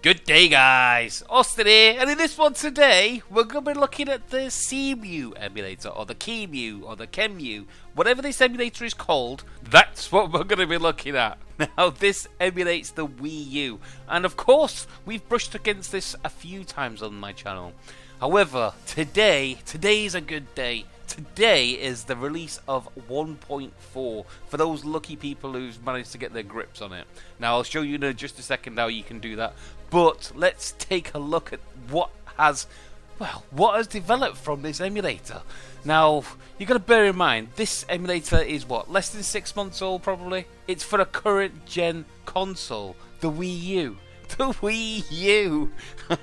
Good day, guys! Austin here, and in this one today, we're going to be looking at the Cemu emulator, or the Cemu, or the Cemu, whatever this emulator is called, that's what we're going to be looking at. Now, this emulates the Wii-U, and of course, we've brushed against this a few times on my channel. However, today is a good day. Today is the release of 1.4 for those lucky people who've managed to get their grips on it. Now, I'll show you in just a second how you can do that. But let's take a look at what has developed from this emulator. Now, you've got to bear in mind, this emulator is what, less than 6 months old probably? It's for a current gen console, the Wii U. The Wii U.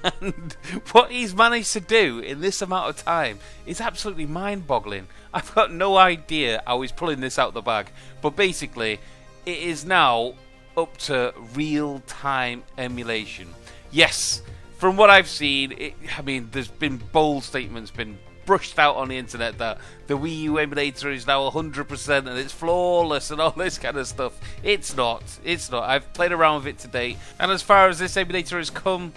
And what he's managed to do in this amount of time is absolutely mind-boggling. I've got no idea how he's pulling this out the bag. But basically, it is now up to real-time emulation. Yes, from what I've seen, there's been bold statements been brushed out on the internet that the Wii U emulator is now 100% and it's flawless and all this kind of stuff. It's not. I've played around with it today, and as far as this emulator has come,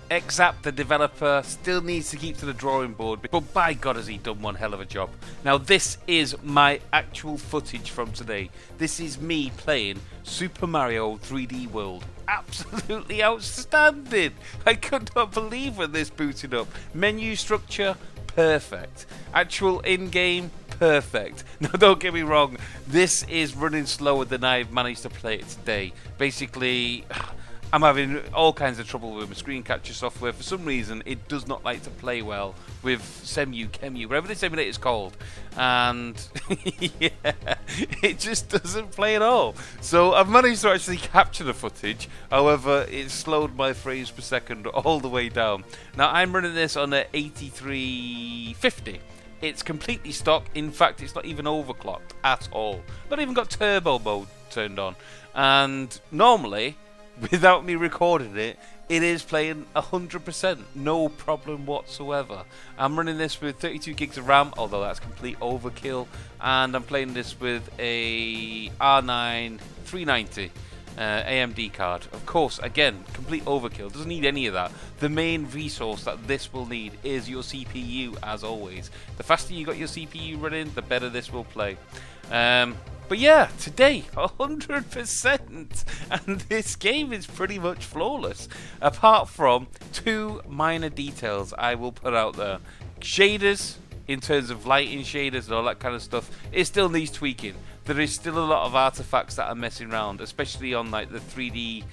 Exap, the developer, still needs to keep to the drawing board, but by God has he done one hell of a job. Now, this is my actual footage from today. This is me playing Super Mario 3D World. Absolutely outstanding. I could not believe when this booted up. Menu structure, perfect. Actual in-game, perfect. Now, don't get me wrong, this is running slower than I've managed to play it today. Basically, I'm having all kinds of trouble with my screen capture software. For some reason, it does not like to play well with Cemu, whatever this emulator is called. And yeah, it just doesn't play at all. So I've managed to actually capture the footage. However, it slowed my frames per second all the way down. Now, I'm running this on a 8350. It's completely stock. In fact, it's not even overclocked at all. Not even got turbo mode turned on. And normally, without me recording it, it is playing 100%, no problem whatsoever. I'm running this with 32 gigs of RAM, although that's complete overkill, and I'm playing this with a R9 390 AMD card. Of course, again, complete overkill, doesn't need any of that. The main resource that this will need is your CPU, as always. The faster you got your CPU running, the better this will play. But yeah, today, 100%, and this game is pretty much flawless, apart from two minor details I will put out there. Shaders, in terms of lighting shaders and all that kind of stuff, it still needs tweaking. There is still a lot of artifacts that are messing around, especially on like the 3D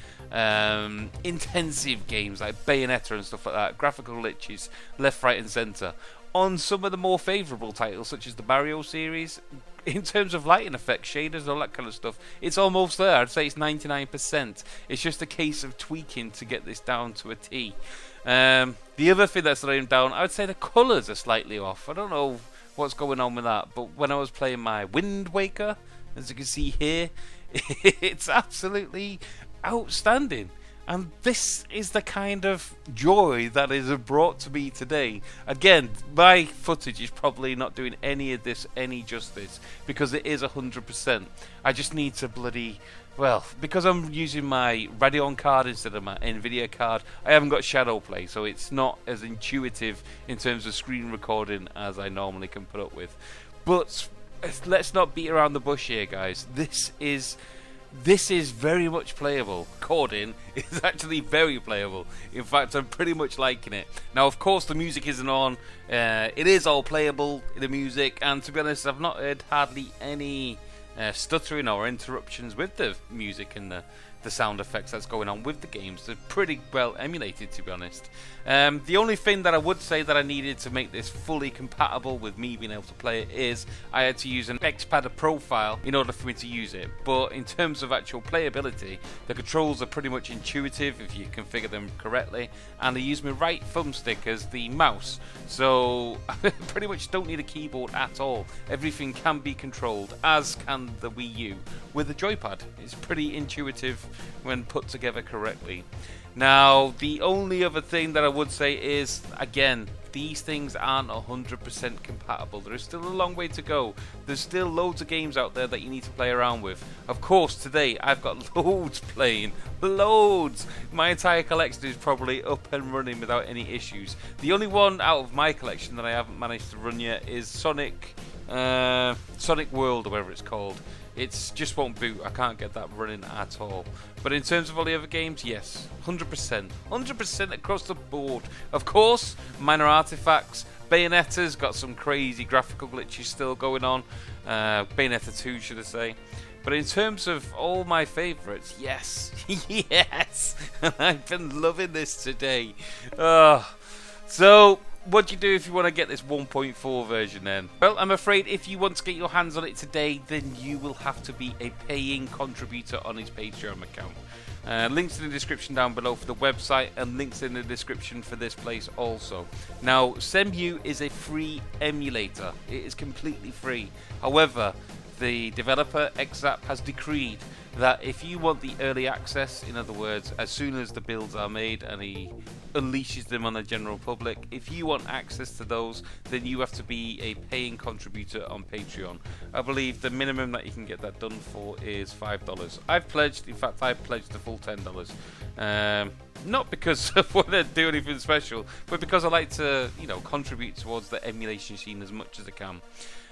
intensive games like Bayonetta and stuff like that, graphical glitches, left, right and centre. On some of the more favourable titles, such as the Mario series, in terms of lighting effects, shaders, all that kind of stuff, it's almost there. I'd say it's 99%. It's just a case of tweaking to get this down to a T. The other thing that's letting down, I would say the colours are slightly off. I don't know what's going on with that, but when I was playing my Wind Waker, as you can see here, it's absolutely outstanding. And this is the kind of joy that is brought to me today. Again, my footage is probably not doing any of this any justice because it is 100%. I just need to because I'm using my Radeon card instead of my Nvidia card, I haven't got shadow play, so it's not as intuitive in terms of screen recording as I normally can put up with. But let's not beat around the bush here, guys. This is very much playable. Recording is actually very playable. In fact, I'm pretty much liking it. Now, of course, the music isn't on. It is all playable, the music, and to be honest, I've not heard hardly any stuttering or interruptions with the music and the sound effects that's going on with the games. They're pretty well emulated, to be honest. The only thing that I would say that I needed to make this fully compatible with me being able to play it is I had to use an XPad profile in order for me to use it. But in terms of actual playability, the controls are pretty much intuitive if you configure them correctly, and I use my right thumbstick as the mouse, so I pretty much don't need a keyboard at all. Everything can be controlled, as can the Wii U, with a joypad. It's pretty intuitive when put together correctly. Now, the only other thing that I would say is, again, these things aren't 100% compatible. There is still a long way to go. There's still loads of games out there that you need to play around with. Of course, today I've got loads playing. Loads! My entire collection is probably up and running without any issues. The only one out of my collection that I haven't managed to run yet is Sonic World, or whatever it's called. It just won't boot. I can't get that running at all. But in terms of all the other games, yes, 100%. 100% across the board. Of course, minor artifacts. Bayonetta's got some crazy graphical glitches still going on. Bayonetta 2, should I say. But in terms of all my favourites, yes. Yes! I've been loving this today. So, what do you do if you want to get this 1.4 version then? Well, I'm afraid if you want to get your hands on it today, then you will have to be a paying contributor on his Patreon account. Links in the description down below for the website, and links in the description for this place also. Now, Cemu is a free emulator. It is completely free. However, the developer XZap has decreed that if you want the early access, in other words, as soon as the builds are made and he unleashes them on the general public, if you want access to those, then you have to be a paying contributor on Patreon. I believe the minimum that you can get that done for is $5. I've pledged, in fact I've pledged the full $10. Not because I want to do anything special, but because I like to, contribute towards the emulation scene as much as I can.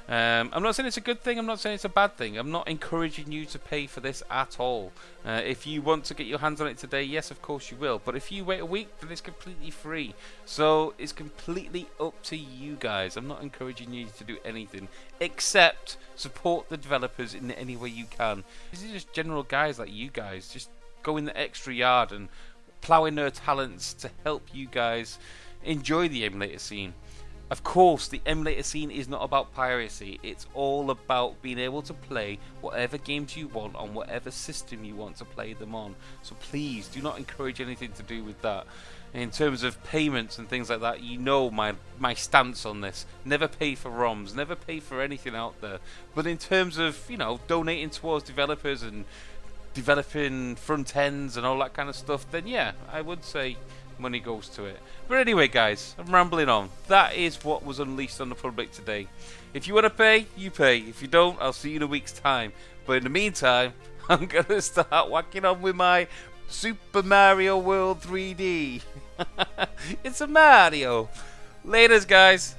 I'm not saying it's a good thing, I'm not saying it's a bad thing. I'm not encouraging you to pay for this at all. If you want to get your hands on it today, yes, of course you will. But if you wait a week, then it's completely free. So it's completely up to you guys. I'm not encouraging you to do anything except support the developers in any way you can. These are just general guys like you guys, just going the extra yard and ploughing their talents to help you guys enjoy the emulator scene. Of course, the emulator scene is not about piracy. It's all about being able to play whatever games you want on whatever system you want to play them on. So please, do not encourage anything to do with that. In terms of payments and things like that, you know my stance on this. Never pay for ROMs, never pay for anything out there. But in terms of, donating towards developers and developing front ends and all that kind of stuff, then yeah, I would say money goes to it. But anyway, guys, I'm rambling on. That is what was unleashed on the public today. If you want to pay, you pay. If you don't, I'll see you in a week's time. But in the meantime, I'm going to start whacking on with my Super Mario World 3D. It's a Mario. Laters, guys.